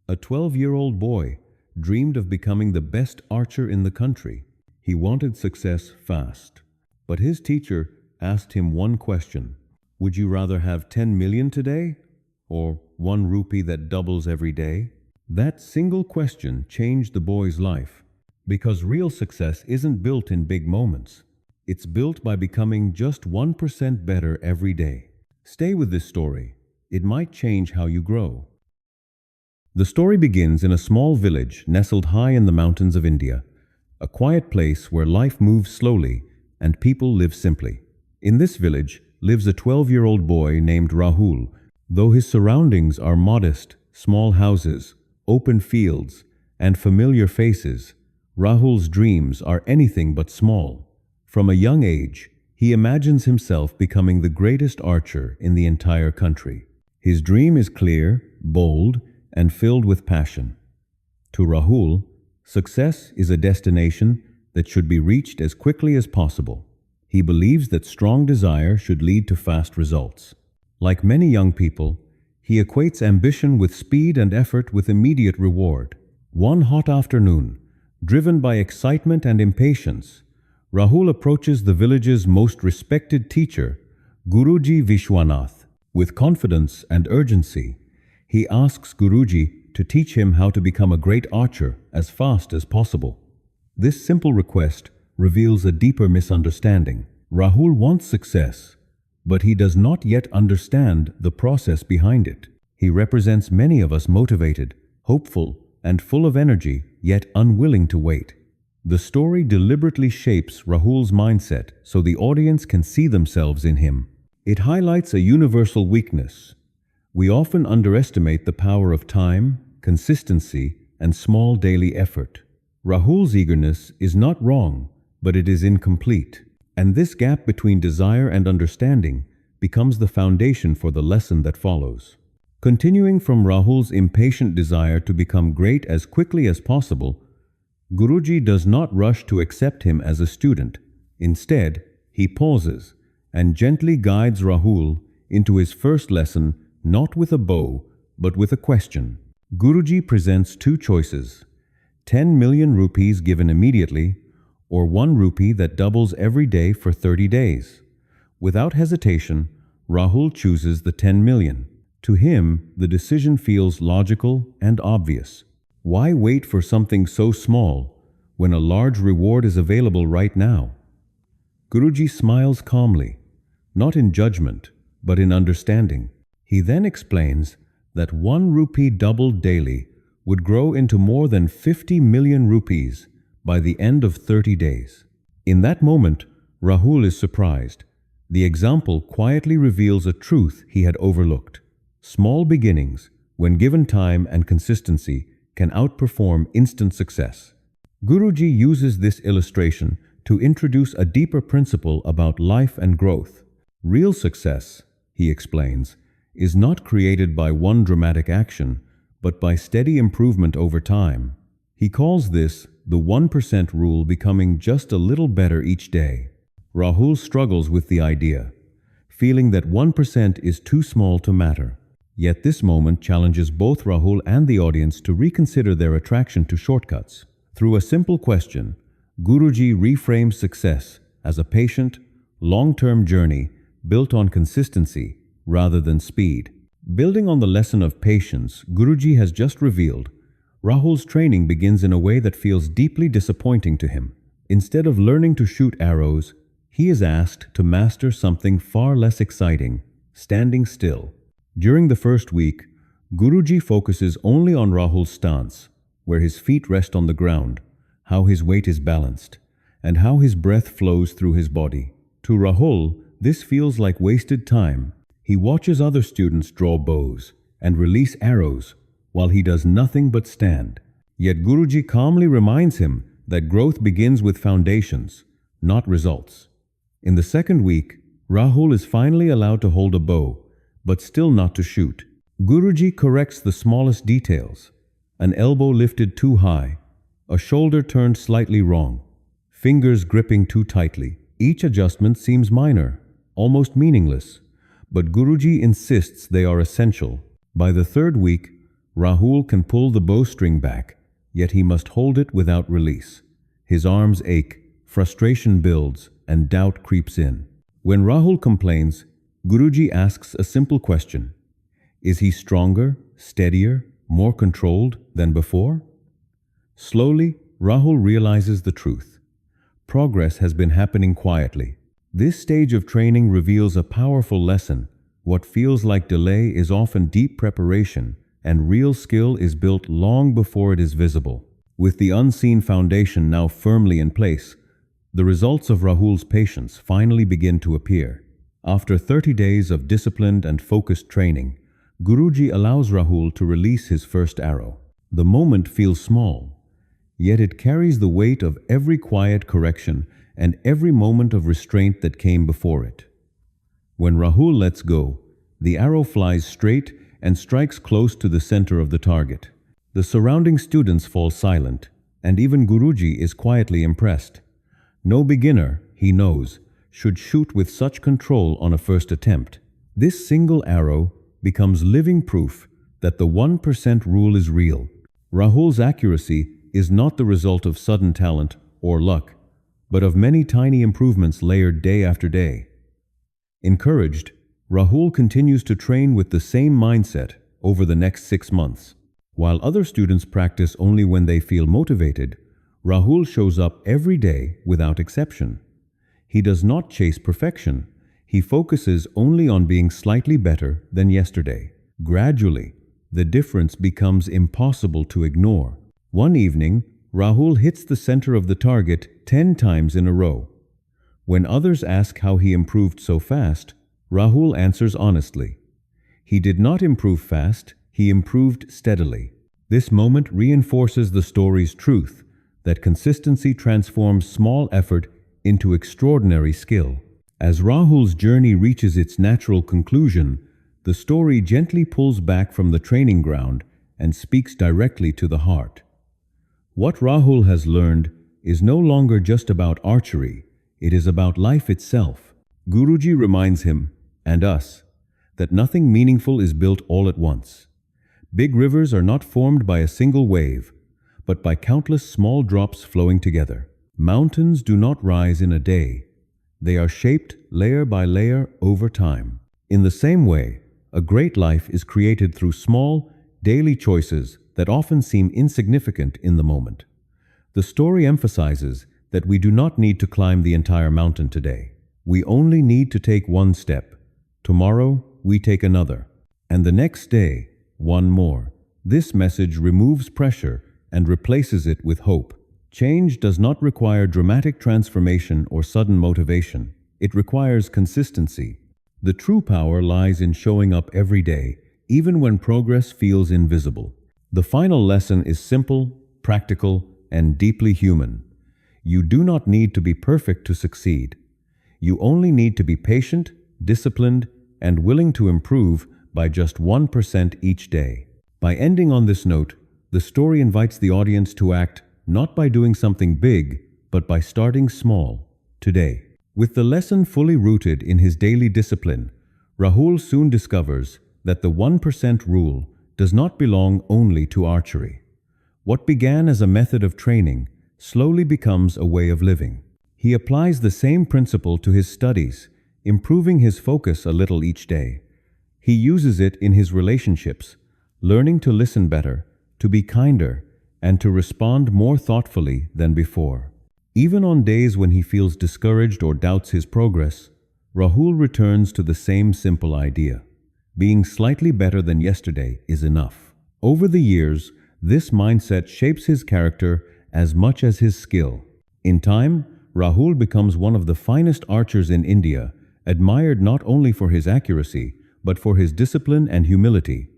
A 12-year-old boy dreamed of becoming the best archer in the country. He wanted success fast. But his teacher asked him one question. Would you rather have 10 million today or 1 rupee that doubles every day? That single question changed the boy's life. Because real success isn't built in big moments. It's built by becoming just 1% better every day. Stay with this story. It might change how you grow. The story begins in a small village nestled high in the mountains of India, a quiet place where life moves slowly and people live simply. In this village lives a 12-year-old boy named Rahul. Though his surroundings are modest, small houses, open fields, and familiar faces, Rahul's dreams are anything but small. From a young age, he imagines himself becoming the greatest archer in the entire country. His dream is clear, bold, and filled with passion. To Rahul, success is a destination that should be reached as quickly as possible. He believes that strong desire should lead to fast results. Like many young people, he equates ambition with speed and effort with immediate reward. One hot afternoon, driven by excitement and impatience, Rahul approaches the village's most respected teacher, Guruji Vishwanath. With confidence and urgency, he asks Guruji to teach him how to become a great archer as fast as possible. This simple request reveals a deeper misunderstanding. Rahul wants success, but he does not yet understand the process behind it. He represents many of us motivated, hopeful, and full of energy, yet unwilling to wait. The story deliberately shapes Rahul's mindset so the audience can see themselves in him. It highlights a universal weakness. We often underestimate the power of time, consistency, and small daily effort. Rahul's eagerness is not wrong, but it is incomplete. And this gap between desire and understanding becomes the foundation for the lesson that follows. Continuing from Rahul's impatient desire to become great as quickly as possible, Guruji does not rush to accept him as a student. Instead, he pauses and gently guides Rahul into his first lesson, not with a bow, but with a question. Guruji presents two choices: 10 million rupees given immediately, or 1 rupee that doubles every day for 30 days. Without hesitation, Rahul chooses the 10 million. To him, the decision feels logical and obvious. Why wait for something so small when a large reward is available right now? Guruji smiles calmly, not in judgment, but in understanding. He then explains that 1 rupee doubled daily would grow into more than 50 million rupees by the end of 30 days. In that moment, Rahul is surprised. The example quietly reveals a truth he had overlooked. Small beginnings, when given time and consistency, can outperform instant success. Guruji uses this illustration to introduce a deeper principle about life and growth. Real success, he explains, is not created by one dramatic action, but by steady improvement over time. He calls this the 1% rule, becoming just a little better each day. Rahul struggles with the idea, feeling that 1% is too small to matter. Yet this moment challenges both Rahul and the audience to reconsider their attraction to shortcuts. Through a simple question, Guruji reframes success as a patient, long-term journey built on consistency rather than speed. Building on the lesson of patience Guruji has just revealed, Rahul's training begins in a way that feels deeply disappointing to him. Instead of learning to shoot arrows, he is asked to master something far less exciting: standing still. During the first week, Guruji focuses only on Rahul's stance, where his feet rest on the ground, how his weight is balanced, and how his breath flows through his body. To Rahul, this feels like wasted time. He watches other students draw bows and release arrows while he does nothing but stand. Yet Guruji calmly reminds him that growth begins with foundations, not results. In the second week, Rahul is finally allowed to hold a bow, but still not to shoot. Guruji corrects the smallest details: an elbow lifted too high, a shoulder turned slightly wrong, fingers gripping too tightly. Each adjustment seems minor, almost meaningless, but Guruji insists they are essential. By the third week, Rahul can pull the bowstring back, yet he must hold it without release. His arms ache, frustration builds, and doubt creeps in. When Rahul complains, Guruji asks a simple question. Is he stronger, steadier, more controlled than before? Slowly, Rahul realizes the truth. Progress has been happening quietly. This stage of training reveals a powerful lesson. What feels like delay is often deep preparation, and real skill is built long before it is visible. With the unseen foundation now firmly in place, the results of Rahul's patience finally begin to appear. After 30 days of disciplined and focused training, Guruji allows Rahul to release his first arrow. The moment feels small, yet it carries the weight of every quiet correction and every moment of restraint that came before it. When Rahul lets go, the arrow flies straight and strikes close to the center of the target. The surrounding students fall silent, and even Guruji is quietly impressed. No beginner, he knows, should shoot with such control on a first attempt. This single arrow becomes living proof that the 1% rule is real. Rahul's accuracy is not the result of sudden talent or luck, but of many tiny improvements layered day after day. Encouraged, Rahul continues to train with the same mindset over the next 6 months. While other students practice only when they feel motivated, Rahul shows up every day without exception. He does not chase perfection. He focuses only on being slightly better than yesterday. Gradually, the difference becomes impossible to ignore. One evening, Rahul hits the center of the target 10 times in a row. When others ask how he improved so fast, Rahul answers honestly. He did not improve fast, he improved steadily. This moment reinforces the story's truth that consistency transforms small effort into extraordinary skill. As Rahul's journey reaches its natural conclusion, the story gently pulls back from the training ground and speaks directly to the heart. What Rahul has learned is no longer just about archery, it is about life itself. Guruji reminds him, and us, that nothing meaningful is built all at once. Big rivers are not formed by a single wave, but by countless small drops flowing together. Mountains do not rise in a day. They are shaped layer by layer over time. In the same way, a great life is created through small, daily choices that often seem insignificant in the moment. The story emphasizes that we do not need to climb the entire mountain today. We only need to take one step. Tomorrow, we take another. And the next day, one more. This message removes pressure and replaces it with hope. Change does not require dramatic transformation or sudden motivation. It requires consistency. The true power lies in showing up every day, even when progress feels invisible. The final lesson is simple, practical, and deeply human. You do not need to be perfect to succeed. You only need to be patient, disciplined, and willing to improve by just 1% each day. By ending on this note, the story invites the audience to act not by doing something big, but by starting small, today. With the lesson fully rooted in his daily discipline, Rahul soon discovers that the 1% rule does not belong only to archery. What began as a method of training slowly becomes a way of living. He applies the same principle to his studies, improving his focus a little each day. He uses it in his relationships, learning to listen better, to be kinder, and to respond more thoughtfully than before. Even on days when he feels discouraged or doubts his progress, Rahul returns to the same simple idea. Being slightly better than yesterday is enough. Over the years, this mindset shapes his character as much as his skill. In time, Rahul becomes one of the finest archers in India, admired not only for his accuracy, but for his discipline and humility.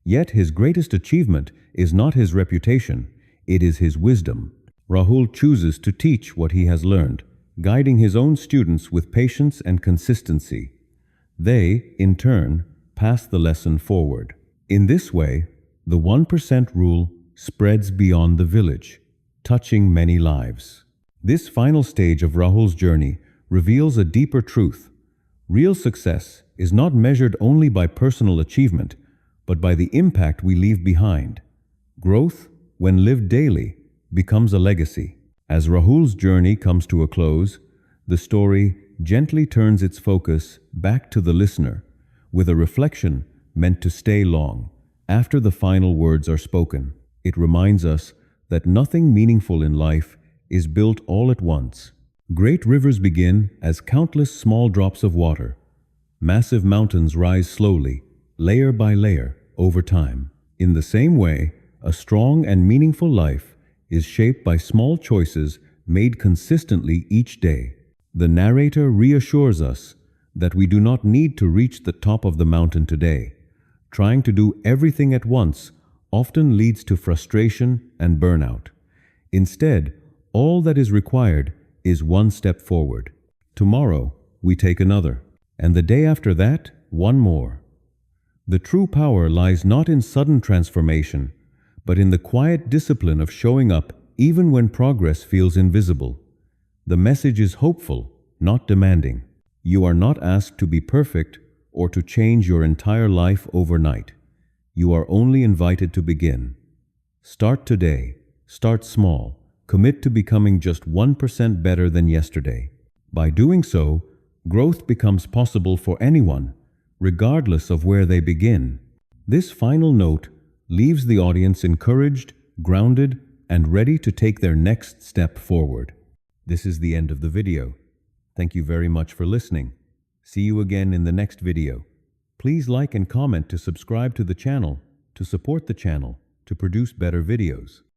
Yet his greatest achievement is not his reputation, it is his wisdom. Rahul chooses to teach what he has learned, guiding his own students with patience and consistency. They, in turn, pass the lesson forward. In this way, the 1% rule spreads beyond the village, touching many lives. This final stage of Rahul's journey reveals a deeper truth. Real success is not measured only by personal achievement, but by the impact we leave behind. Growth, when lived daily, becomes a legacy. As Rahul's journey comes to a close, the story gently turns its focus back to the listener, with a reflection meant to stay long after the final words are spoken. It reminds us that nothing meaningful in life is built all at once. Great rivers begin as countless small drops of water. Massive mountains rise slowly, layer by layer, over time. In the same way, a strong and meaningful life is shaped by small choices made consistently each day. The narrator reassures us that we do not need to reach the top of the mountain today. Trying to do everything at once often leads to frustration and burnout. Instead, all that is required is one step forward. Tomorrow, we take another, and the day after that, one more. The true power lies not in sudden transformation, but in the quiet discipline of showing up even when progress feels invisible. The message is hopeful, not demanding. You are not asked to be perfect or to change your entire life overnight. You are only invited to begin. Start today. Start small. Commit to becoming just 1% better than yesterday. By doing so, growth becomes possible for anyone, regardless of where they begin. This final note leaves the audience encouraged, grounded, and ready to take their next step forward. This is the end of the video. Thank you very much for listening. See you again in the next video. Please like and comment to subscribe to the channel, to support the channel, to produce better videos.